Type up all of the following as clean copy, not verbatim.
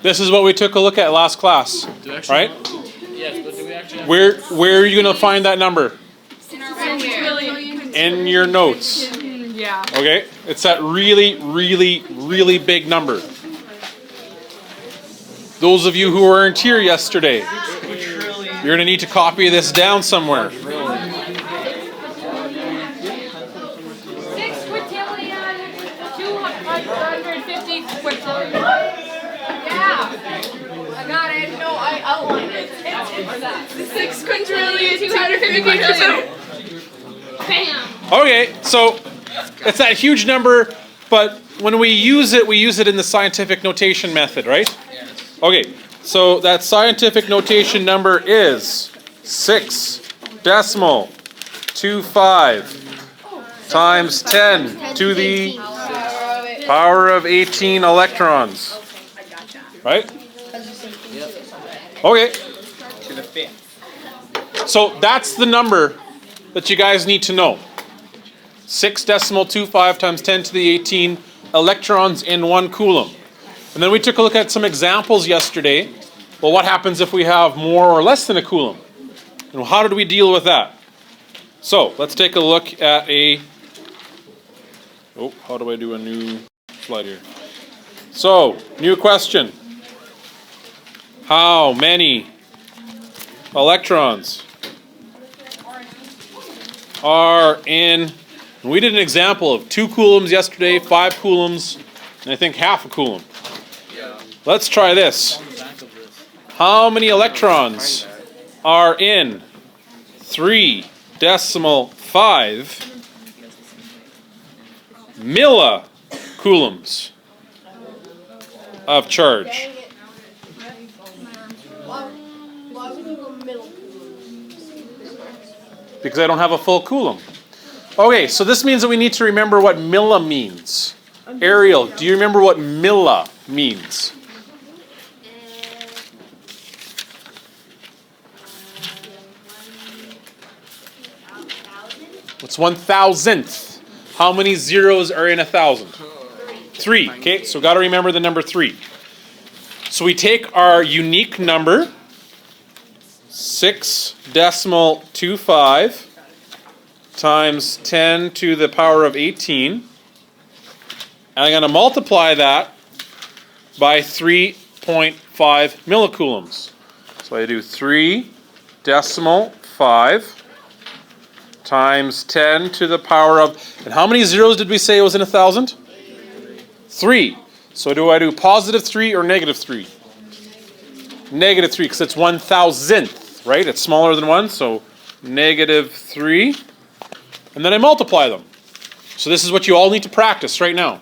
This is what we took a look at last class, right? Yes, but do we actually have Where are you going to find that number? In your notes. Yeah. Okay? It's that really, really, really big number. Those of you who weren't here yesterday, you're going to need to copy this down somewhere. 6 quintillion, 250 quintillion. Yeah. I got it. No, I outlined it. It's that. 6 quintillion, 250 quintillion. Bam. Okay, so it's that huge number, but when we use it in the scientific notation method, right? Okay, so that scientific notation number is 6.25 times 10 to the power of 18 electrons. Right? Okay. to the 5th? So that's the number that you guys need to know. 6.25 times 10 to the 18 electrons in 1 coulomb. And then we took a look at some examples yesterday. Well, what happens if we have more or less than a coulomb? And how did we deal with that? So let's take a look at how do I do a new slide here? So, new question. How many electrons are in, and we did an example of 2 coulombs yesterday, 5 coulombs, and I think half a coulomb. Let's try this. How many electrons are in 3.5 millicoulombs of charge? Because I don't have a full coulomb. Okay, so this means that we need to remember what milli means. Ariel, do you remember what milli means? What's 1,000th? How many zeros are in 1,000? 3. Okay, so got to remember the number 3. So we take our unique number, 6.25 times 10 to the power of 18, and I'm going to multiply that by 3.5 millicoulombs. So I do 3.5 times 10 to the power of, and how many zeros did we say it was in 1,000? 3. So do I do positive 3 or negative 3? Negative 3, because it's 1,000th, right? It's smaller than 1, so negative 3. And then I multiply them. So this is what you all need to practice right now.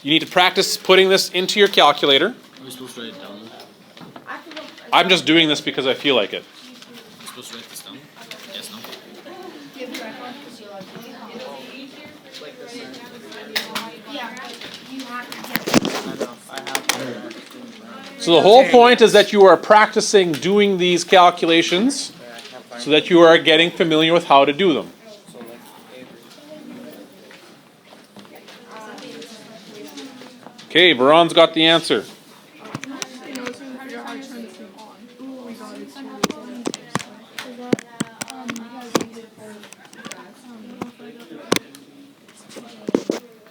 You need to practice putting this into your calculator. Are we supposed to write it down? I'm just doing this because I feel like it. Are we supposed to write this down? Yes, no? So the whole point is that you are practicing doing these calculations so that you are getting familiar with how to do them. Okay, Veron's got the answer.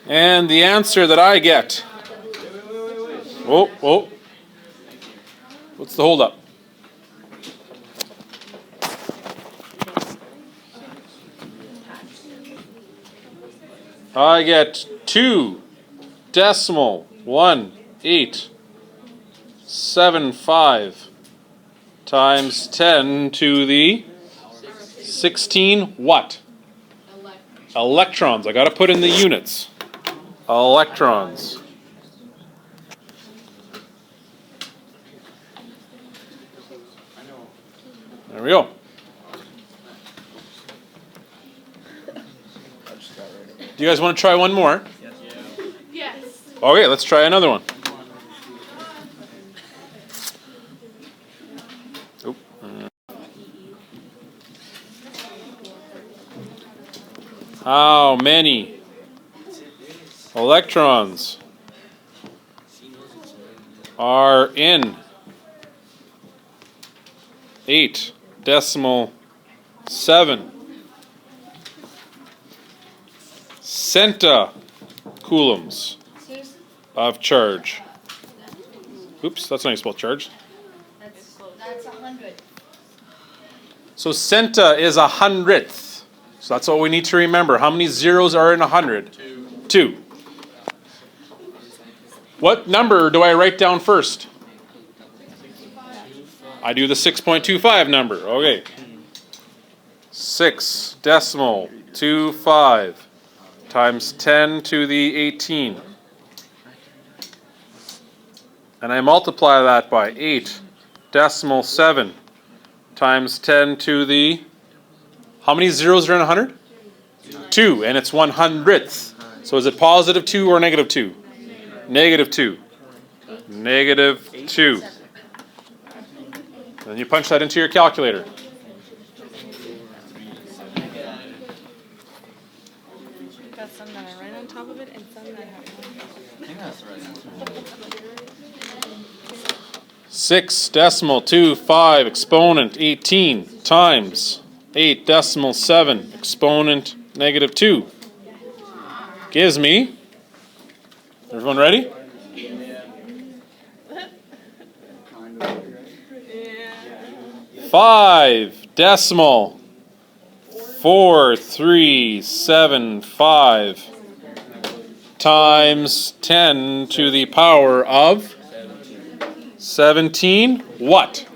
And the answer that I get. Whoa. What's the holdup? I get 2.1875 times 10 to the 16 what? Electrons. I got to put in the units. Electrons. There we go. Do you guys want to try one more? Yes. Okay, let's try another one. Oop. How many electrons are in 8.7 centicoulombs of charge. Oops, that's not how you spell charge. That's 100. So centa is 100th. So that's what we need to remember. How many zeros are in 100? Two. What number do I write down first? I do the 6.25 number. Okay. 6.25 times 10 to the 18. And I multiply that by 8.7 times 10 to the, how many zeros are in 100? 2, and it's 100th. So is it positive 2 or negative 2? Negative 2. Negative 2. Then you punch that into your calculator. Got some that are right on top of it and some that have I think that's right. 6.25 exponent 18 times 8.7 exponent negative 2 gives me, everyone ready? Five decimal 4375 times 10 to the power of 17 what?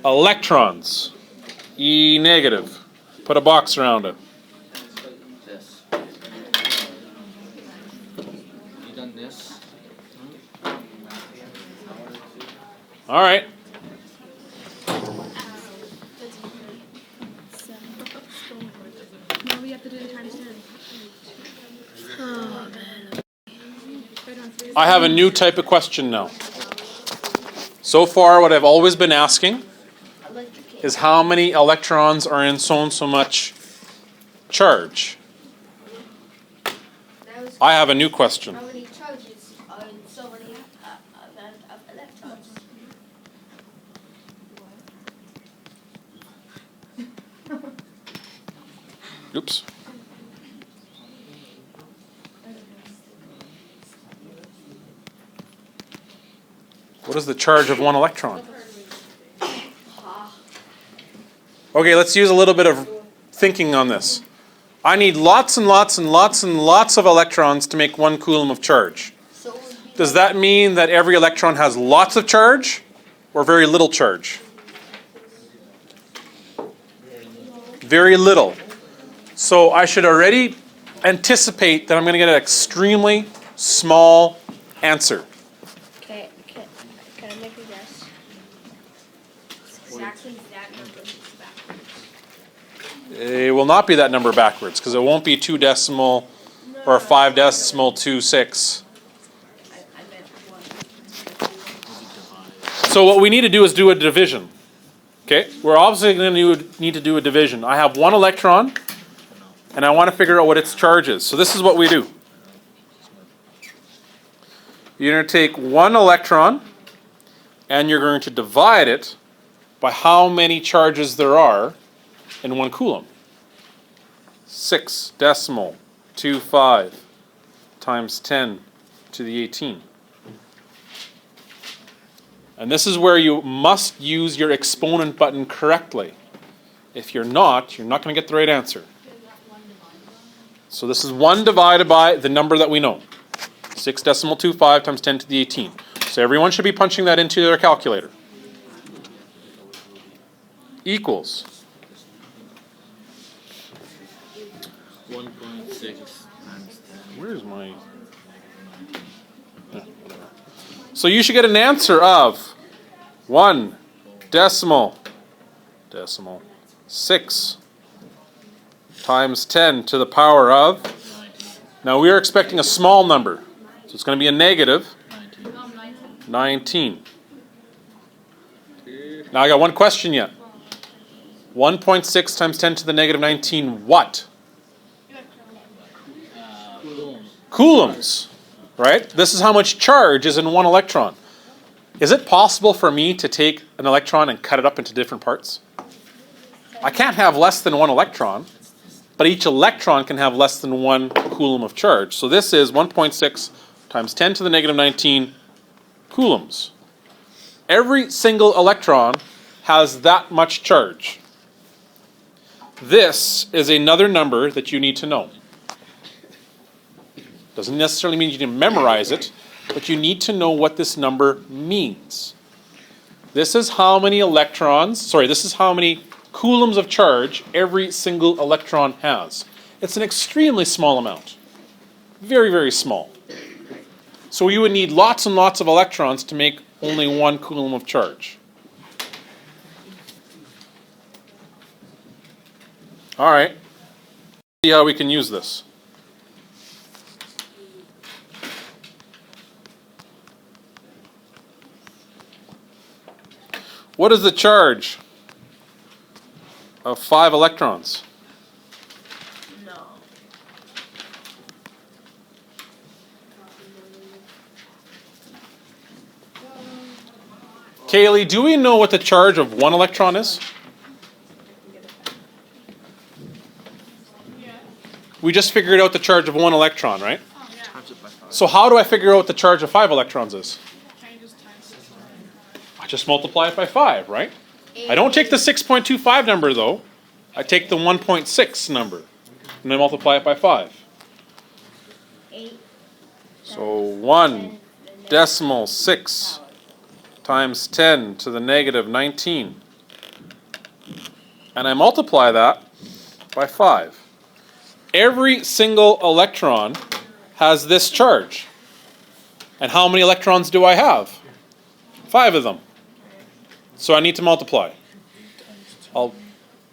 Electrons. E negative. Put a box around it. This. You done this? All right. No, we have to do the times 10. I have a new type of question now. So far, what I've always been asking is how many electrons are in so and so much charge. I have a new question. How many charges are in so many of electrons? Oops. What is the charge of one electron? Okay, let's use a little bit of thinking on this. I need lots and lots and lots and lots of electrons to make 1 coulomb of charge. Does that mean that every electron has lots of charge or very little charge? Very little. So I should already anticipate that I'm going to get an extremely small answer. Can I make a guess? Exactly that number is backwards. It will not be that number backwards because it won't be 2 decimal or 5.26. I meant 1. So what we need to do is do a division. Okay, we're obviously going to need to do a division. I have 1 electron, and I want to figure out what its charge is. So this is what we do. You're going to take 1 electron, and you're going to divide it by how many charges there are in 1 coulomb. 6.25 times 10 to the 18. And this is where you must use your exponent button correctly. If you're not going to get the right answer. So this is 1 divided by the number that we know. 6.25 times 10 to the 18. So everyone should be punching that into their calculator. Equals 1.6 times 10. Where's my... Yeah, whatever. So you should get an answer of 1.6 times 10 to the power of... Now we are expecting a small number. So it's going to be a negative 19. Now I got one question yet. 1.6 times 10 to the negative 19 what? Coulomb. Coulombs. right? This is how much charge is in one electron. Is it possible for me to take an electron and cut it up into different parts? I can't have less than one electron, but each electron can have less than 1 coulomb of charge. So this is 1.6 times 10 to the negative 19 coulombs. Every single electron has that much charge. This is another number that you need to know. Doesn't necessarily mean you need to memorize it, but you need to know what this number means. This is how many this is how many coulombs of charge every single electron has. It's an extremely small amount. Very, very small. So you would need lots and lots of electrons to make only 1 coulomb of charge. All right. See how we can use this. What is the charge of 5 electrons? No. Kaylee, do we know what the charge of 1 electron is? We just figured out the charge of 1 electron, right? Times it by 5. So how do I figure out what the charge of 5 electrons is? I just multiply it by 5, right? I don't take the 6.25 number though. I take the 1.6 number and then multiply it by 5. 8. So 1.6 times 10 to the negative 19. And I multiply that by 5. Every single electron has this charge. And how many electrons do I have? 5 of them. So I need to multiply. I'll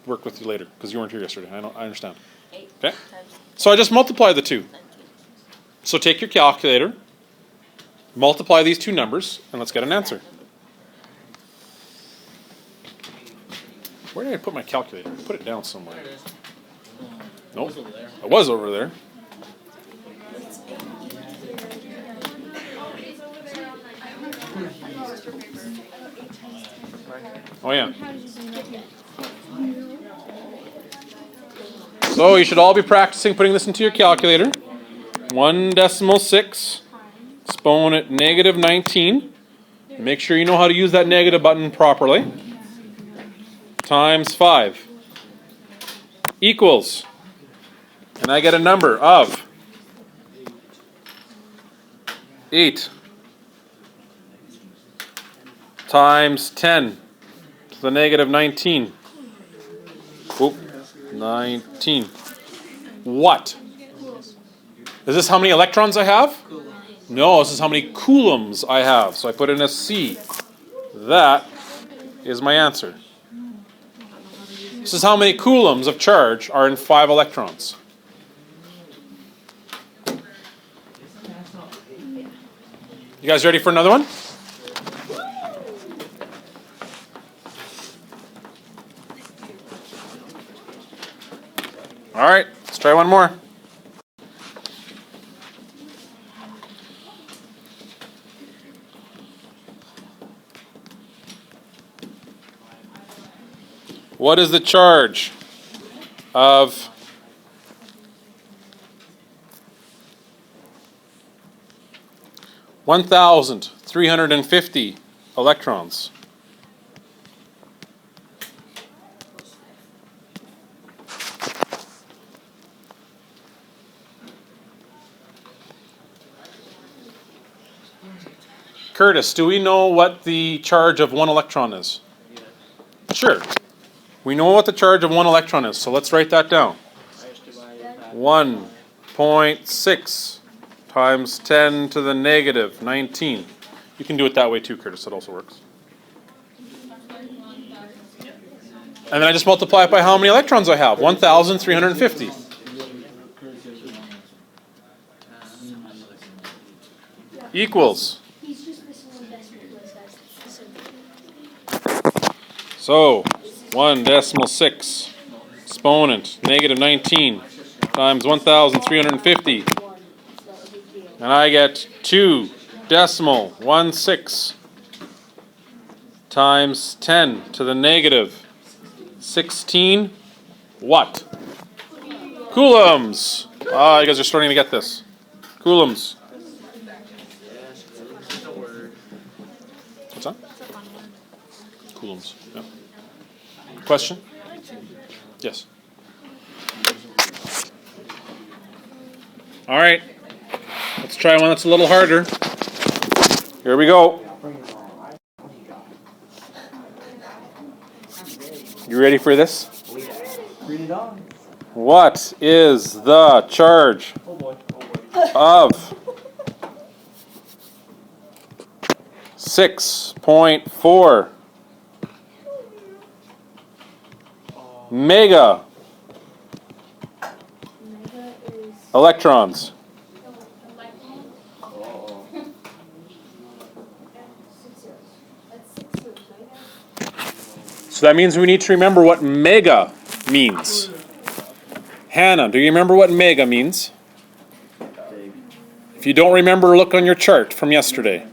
work with you later because you weren't here yesterday. I understand. Okay? So I just multiply the two. So take your calculator, multiply these two numbers, and let's get an answer. Where did I put my calculator? Put it down somewhere. Nope. It was over there. Oh yeah. So you should all be practicing putting this into your calculator. 1.6 exponent negative 19. Make sure you know how to use that negative button properly. Times 5 equals, and I get a number of 8 times 10 to the negative 19. Oop, 19. What? Is this how many electrons I have? No, this is how many coulombs I have. So I put in a C. That is my answer. This is how many coulombs of charge are in 5 electrons. You guys ready for another one? All right, let's try one more. What is the charge of (1,350) electrons? Curtis, do we know what the charge of 1 electron is? Sure. We know what the charge of 1 electron is, so let's write that down. 1.6 times 10 to the negative 19. You can do it that way too, Curtis. It also works. And then I just multiply it by how many electrons I have. 1,350. Equals. So 1.6 exponent negative 19 times 1,350 And I get 2.16 times 10 to the negative 16 what? Coulombs. Ah, you guys are starting to get this. Coulombs. What's that? Coulombs. Yeah. Question? Yes. All right. Let's try one that's a little harder. Here we go. You ready for this? Read it on. What is the charge of 6.4 mega electrons? So that means we need to remember what mega means. Hannah, do you remember what mega means? If you don't remember, look on your chart from yesterday.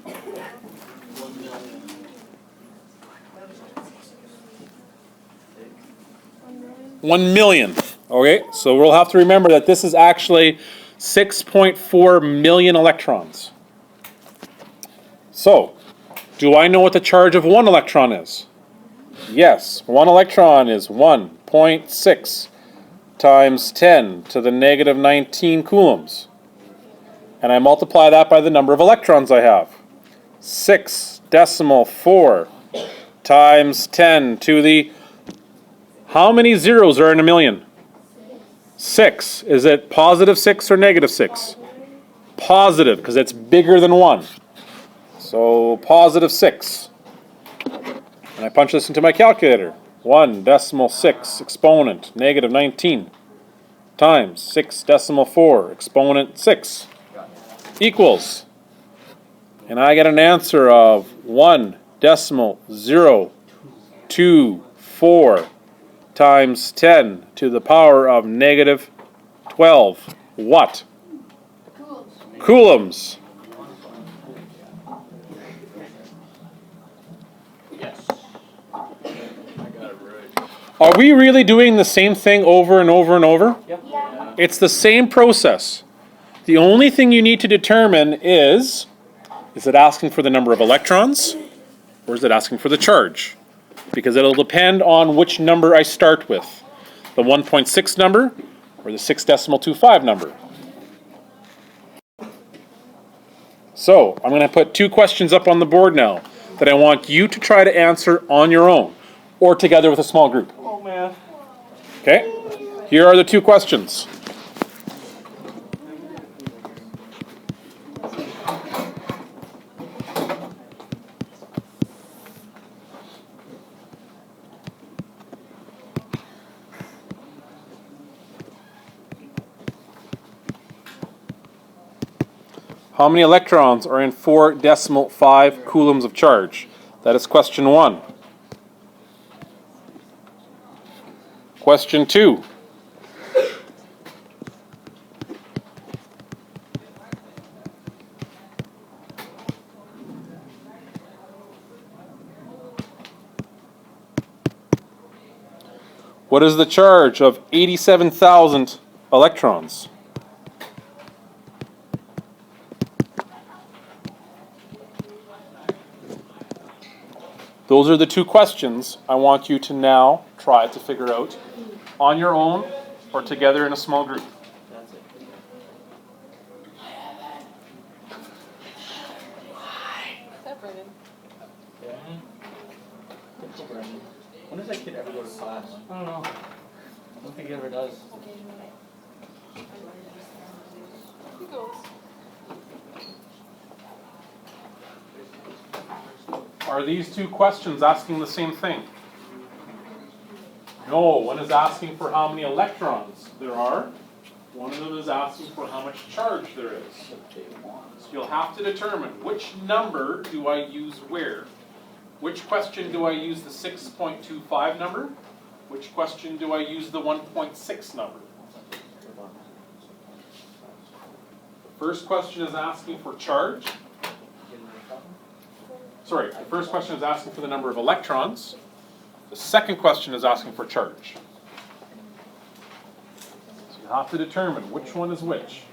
1 million. Okay, so we'll have to remember that this is actually 6.4 million electrons. So, do I know what the charge of 1 electron is? Yes, 1 electron is 1.6 times 10 to the negative 19 coulombs. And I multiply that by the number of electrons I have. 6.4 times 10 to the... How many zeros are in a million? 6. Is it positive 6 or negative 6? Positive, because it's bigger than 1. So positive 6. And I punch this into my calculator. 1.6 exponent negative 19 times 6.4 exponent 6 equals. And I get an answer of 1.024 times 10 to the power of negative 12 what? Coulombs. Are we really doing the same thing over and over and over? Yeah. It's the same process. The only thing you need to determine is it asking for the number of electrons or is it asking for the charge? Because it'll depend on which number I start with. The 1.6 number or the 6.25 number. So I'm going to put 2 questions up on the board now that I want you to try to answer on your own or together with a small group. Oh man. Okay, here are the 2 questions. How many electrons are in 4.5 coulombs of charge? That is question 1. Question 2. What is the charge of 87,000 electrons? Those are the 2 questions I want you to now try to figure out on your own or together in a small group. That's it. That Brennan. Yeah. Typical Brandon. When does that kid ever go to class? I don't know. I don't think he ever does. Occasionally. He goes. Are these 2 questions asking the same thing? No, one is asking for how many electrons there are. One of them is asking for how much charge there is. So you'll have to determine which number do I use where. Which question do I use the 6.25 number? Which question do I use the 1.6 number? First question is asking for charge. Sorry, the first question is asking for the number of electrons. The second question is asking for charge. So you have to determine which one is which.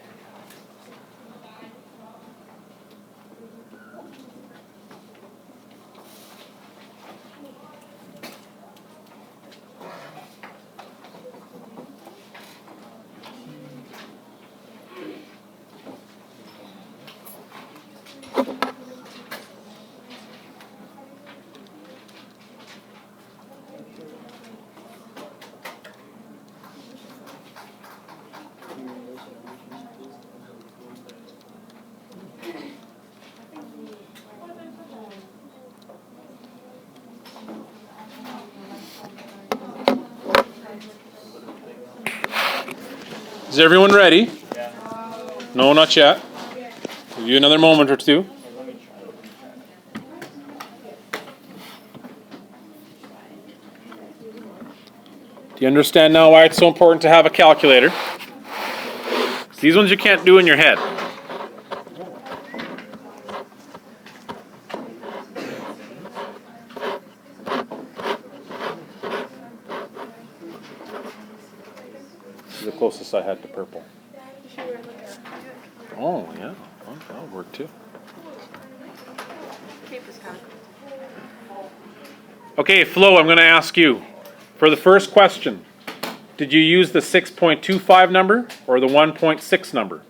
Is everyone ready? Yeah. No, not yet. Give you another moment or two. Let me try. Do you understand now why it's so important to have a calculator? These ones you can't do in your head. This is the closest I had to purple. Oh, yeah. Well, that'll work too. Paper's kind of cool. Okay, Flo, I'm going to ask you. For the first question, did you use the 6.25 number or the 1.6 number?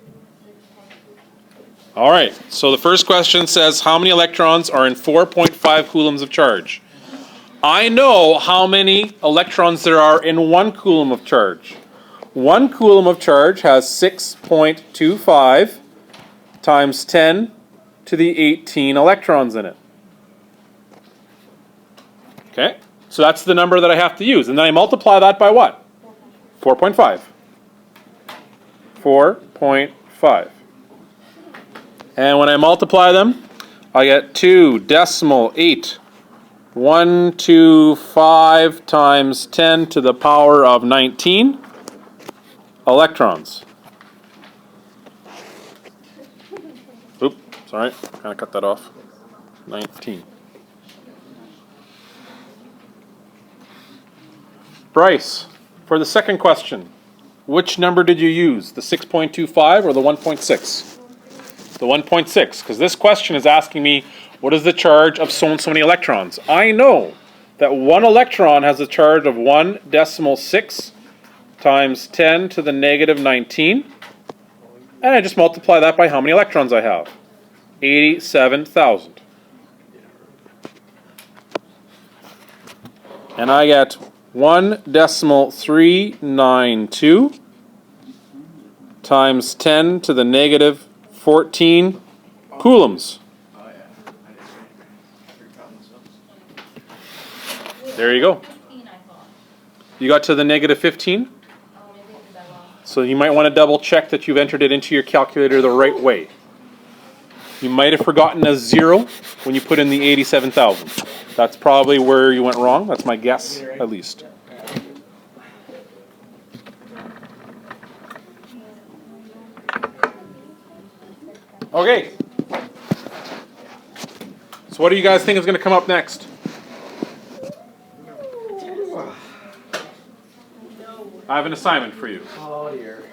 All right, so the first question says how many electrons are in 4.5 coulombs of charge? I know how many electrons there are in 1 coulomb of charge. 1 coulomb of charge has 6.25 times 10 to the 18 electrons in it. Okay, so that's the number that I have to use. And then I multiply that by what? 4.5. 4.5. And when I multiply them, I get 2.8. times 10 to the power of 19 electrons. Oop, sorry, kind of cut that off. 19. Bryce, for the second question, which number did you use? The 6.25 or the 1.6? The 1.6, because this question is asking me what is the charge of so and so many electrons. I know that 1 electron has a charge of 1.6 times 10 to the negative 19. And I just multiply that by how many electrons I have. 87,000. And I get 1.392 times 10 to the negative 14 coulombs. There you go. You got to the negative 15? So you might want to double check that you've entered it into your calculator the right way. You might have forgotten a 0 when you put in the 87,000. That's probably where you went wrong. That's my guess, at least. Okay. So what do you guys think is going to come up next? I have an assignment for you. Oh dear.